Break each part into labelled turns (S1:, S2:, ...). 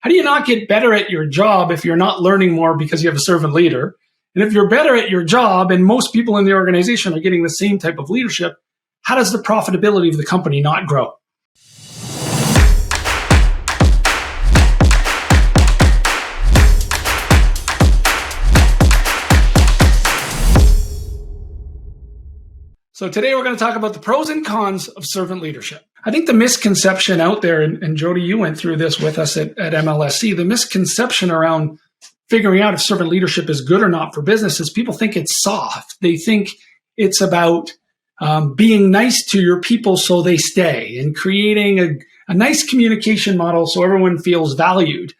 S1: how do you not get better at your job if you're not learning more because you have a servant leader? And if you're better at your job and most people in the organization are getting the same type of leadership, how does the profitability of the company not grow? So today we're going to talk about the pros and cons of servant leadership. I think the misconception out there, and Jody, you went through this with us at MLSC, the misconception around figuring out if servant leadership is good or not for businesses, people think it's soft. They think it's about being nice to your people so they stay and creating a nice communication model so everyone feels valued,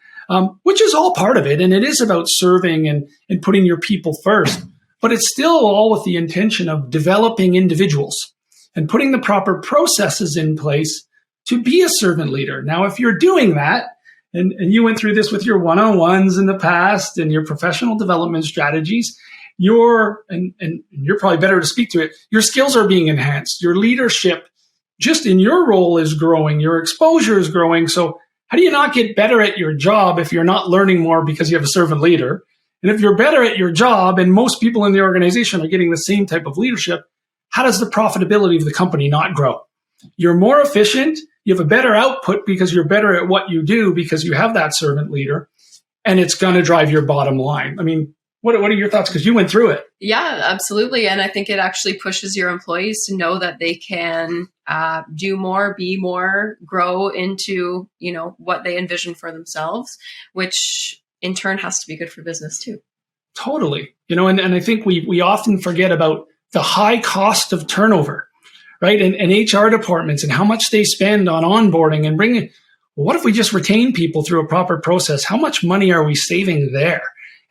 S1: which is all part of it. And it is about serving and putting your people first. But it's still all with the intention of developing individuals and putting the proper processes in place to be a servant leader. Now, if you're doing that, and you went through this with your one-on-ones in the past and your professional development strategies, and you're probably better to speak to it, your skills are being enhanced. Your leadership just in your role is growing. Your exposure is growing. So how do you not get better at your job if you're not learning more because you have a servant leader? And if you're better at your job and most people in the organization are getting the same type of leadership, how does the profitability of the company not grow? You're more efficient. You have a better output because you're better at what you do because you have that servant leader, and it's going to drive your bottom line. I mean, what are your thoughts? Because you went through it.
S2: Yeah, absolutely. And I think it actually pushes your employees to know that they can do more, be more, grow into, what they envision for themselves, which in turn has to be good for business too.
S1: Totally. And I think we often forget about the high cost of turnover, right? And HR departments and how much they spend on onboarding and bringing. What if we just retain people through a proper process? How much money are we saving there?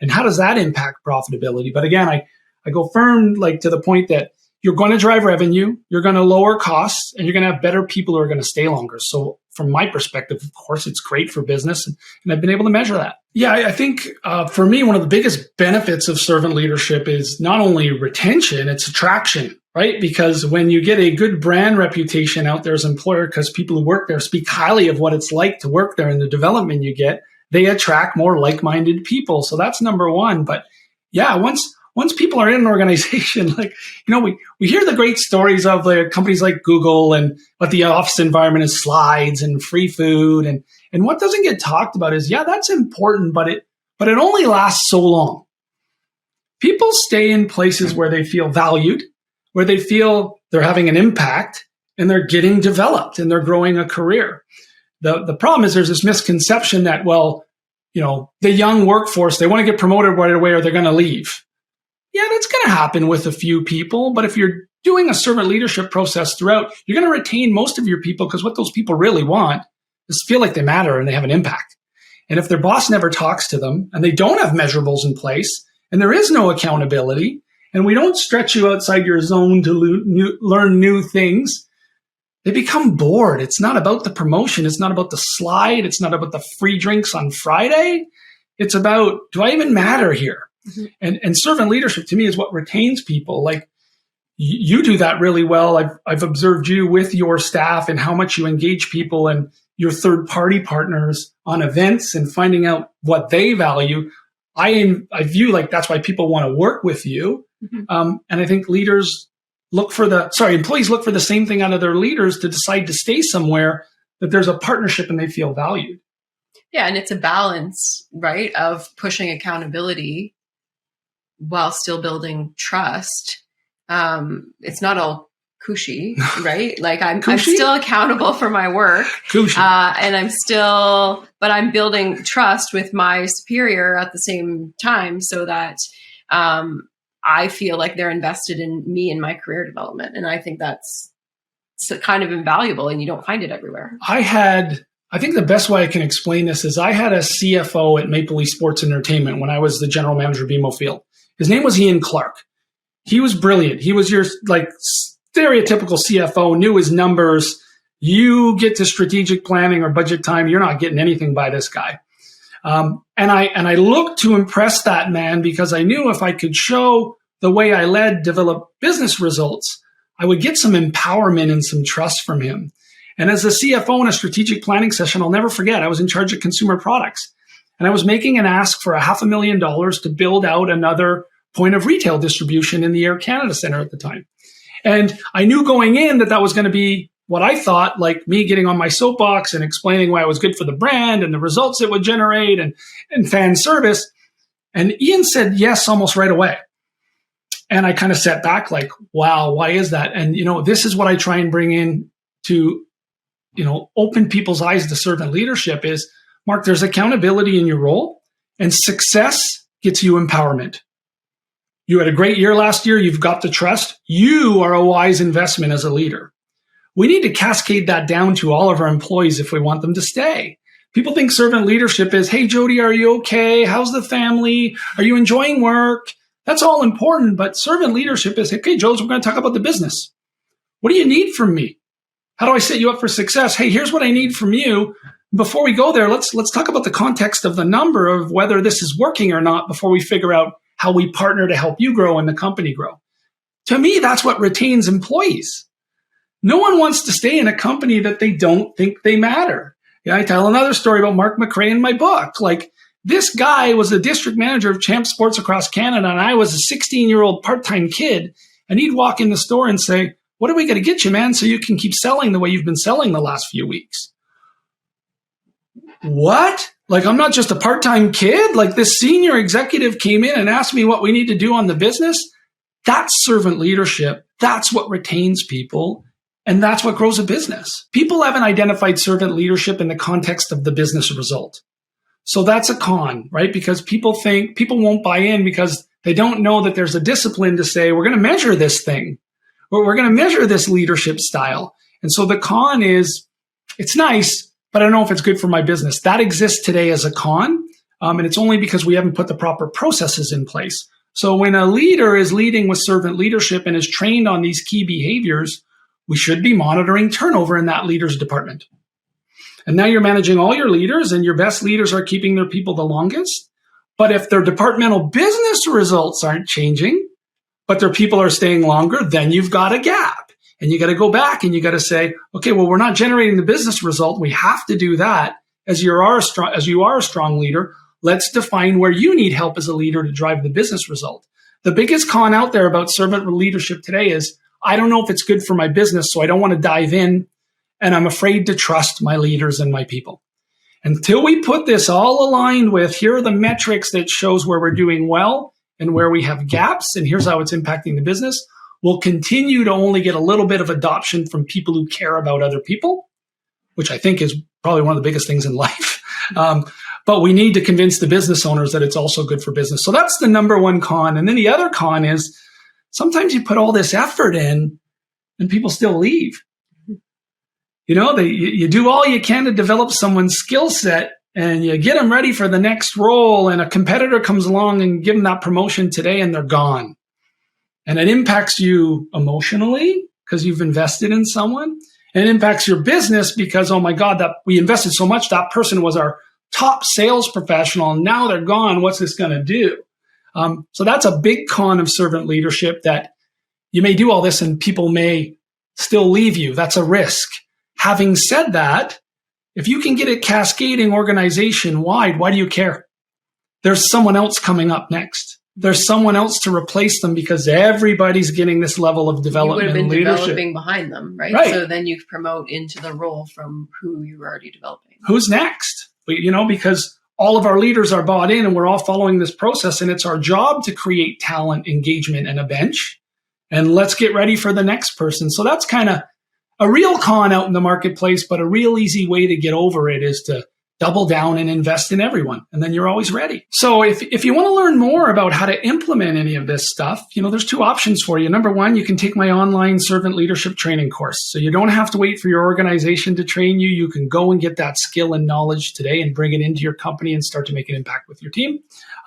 S1: And how does that impact profitability? But again, I go firm to the point that you're going to drive revenue, you're going to lower costs, and you're going to have better people who are going to stay longer. So from my perspective, of course, it's great for business, and I've been able to measure that. Yeah, I think for me, one of the biggest benefits of servant leadership is not only retention, it's attraction, right? Because when you get a good brand reputation out there as an employer, because people who work there speak highly of what it's like to work there and the development you get, they attract more like-minded people. So that's number one. But yeah, once people are in an organization, we hear the great stories of companies like Google and what the office environment is, slides and free food. And what doesn't get talked about is, yeah, that's important, but it only lasts so long. People stay in places where they feel valued, where they feel they're having an impact and they're getting developed and they're growing a career. The problem is there's this misconception that, the young workforce, they want to get promoted right away or they're going to leave. Yeah, that's going to happen with a few people. But if you're doing a servant leadership process throughout, you're going to retain most of your people because what those people really want is feel like they matter and they have an impact. And if their boss never talks to them and they don't have measurables in place and there is no accountability and we don't stretch you outside your zone to learn new things, they become bored. It's not about the promotion. It's not about the slide. It's not about the free drinks on Friday. It's about, do I even matter here? Mm-hmm. And servant leadership to me is what retains people. You do that really well. I've observed you with your staff and how much you engage people and your third party partners on events and finding out what they value. I view that's why people want to work with you. Mm-hmm. And I think employees look for the same thing out of their leaders to decide to stay somewhere, that there's a partnership and they feel valued.
S2: Yeah. And it's a balance, right, of pushing accountability while still building trust. It's not all cushy, right? I'm still accountable for my work.
S1: Cushy.
S2: And but I'm building trust with my superior at the same time so that, I feel like they're invested in me and my career development. And I think that's kind of invaluable and you don't find it everywhere.
S1: I think the best way I can explain this is I had a CFO at Maple Leaf Sports Entertainment when I was the general manager of BMO Field. His name was Ian Clark. He was brilliant. He was your stereotypical CFO, knew his numbers. You get to strategic planning or budget time, you're not getting anything by this guy. And I looked to impress that man because I knew if I could show the way I led, develop business results, I would get some empowerment and some trust from him. And as a CFO in a strategic planning session, I'll never forget, I was in charge of consumer products. And I was making an ask for $500,000 to build out another point of retail distribution in the Air Canada Centre at the time. And I knew going in that was going to be what I thought, like me getting on my soapbox and explaining why it was good for the brand and the results it would generate and fan service. And Ian said yes almost right away. And I kind of sat back like, wow, why is that? And, this is what I try and bring in to, open people's eyes to servant leadership is, Mark, there's accountability in your role, and success gets you empowerment. You had a great year last year. You've got the trust. You are a wise investment as a leader. We need to cascade that down to all of our employees if we want them to stay. People think servant leadership is, hey, Jody, are you okay? How's the family? Are you enjoying work? That's all important. But servant leadership is, okay, Jones, we're going to talk about the business. What do you need from me? How do I set you up for success? Hey, here's what I need from you. Before we go there, let's talk about the context of the number of whether this is working or not before we figure out how we partner to help you grow and the company grow. To me, that's what retains employees. No one wants to stay in a company that they don't think they matter. I tell another story about Marc McRae in my book. Like, this guy was the district manager of Champ Sports across Canada, and I was a 16-year-old part-time kid, and he'd walk in the store and say, what are we going to get you, man, so you can keep selling the way you've been selling the last few weeks? What? Like, I'm not just a part-time kid? Like, this senior executive came in and asked me what we need to do on the business? That's servant leadership. That's what retains people. And that's what grows a business. People haven't identified servant leadership in the context of the business result. So that's a con, right? Because people won't buy in because they don't know that there's a discipline to say, we're going to measure this thing, or we're going to measure this leadership style. And so the con is, it's nice, but I don't know if it's good for my business. That exists today as a con. And it's only because we haven't put the proper processes in place. So when a leader is leading with servant leadership and is trained on these key behaviors, we should be monitoring turnover in that leader's department. And now you're managing all your leaders, and your best leaders are keeping their people the longest. But if their departmental business results aren't changing, but their people are staying longer, then you've got a gap. And you got to go back and you got to say, okay, well, we're not generating the business result. We have to do that as you are a strong leader. Let's define where you need help as a leader to drive the business result. The biggest con out there about servant leadership today is, I don't know if it's good for my business, so I don't want to dive in, and I'm afraid to trust my leaders and my people. Until we put this all aligned with, here are the metrics that shows where we're doing well and where we have gaps, and here's how it's impacting the business, we'll continue to only get a little bit of adoption from people who care about other people, which I think is probably one of the biggest things in life. But we need to convince the business owners that it's also good for business. So that's the number one con. And then the other con is, sometimes you put all this effort in and people still leave. You do all you can to develop someone's skill set and you get them ready for the next role, and a competitor comes along and give them that promotion today and they're gone. And it impacts you emotionally because you've invested in someone, and it impacts your business because, oh my God, that we invested so much. That person was our top sales professional and now they're gone. What's this going to do? So that's a big con of servant leadership, that you may do all this and people may still leave you. That's a risk. Having said that, if you can get it cascading organization wide, why do you care? There's someone else coming up next. There's someone else to replace them because everybody's getting this level of development and leadership. You would have been developing
S2: behind them, right? So then you promote into the role from who you were already developing.
S1: Who's next? Because all of our leaders are bought in and we're all following this process, and it's our job to create talent, engagement, and a bench. And let's get ready for the next person. So that's kind of a real con out in the marketplace, but a real easy way to get over it is to double down and invest in everyone. And then you're always ready. So if you want to learn more about how to implement any of this stuff, there's two options for you. Number one, you can take my online servant leadership training course. So you don't have to wait for your organization to train you. You can go and get that skill and knowledge today and bring it into your company and start to make an impact with your team.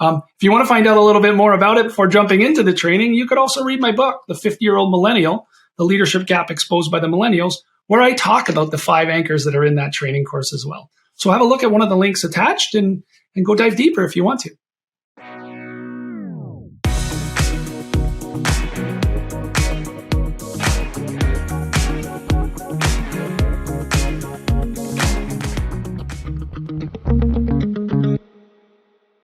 S1: If you want to find out a little bit more about it before jumping into the training, you could also read my book, The 50-Year-Old Millennial, The Leadership Gap Exposed by the Millennials, where I talk about the 5 anchors that are in that training course as well. So have a look at one of the links attached and go dive deeper if you want to.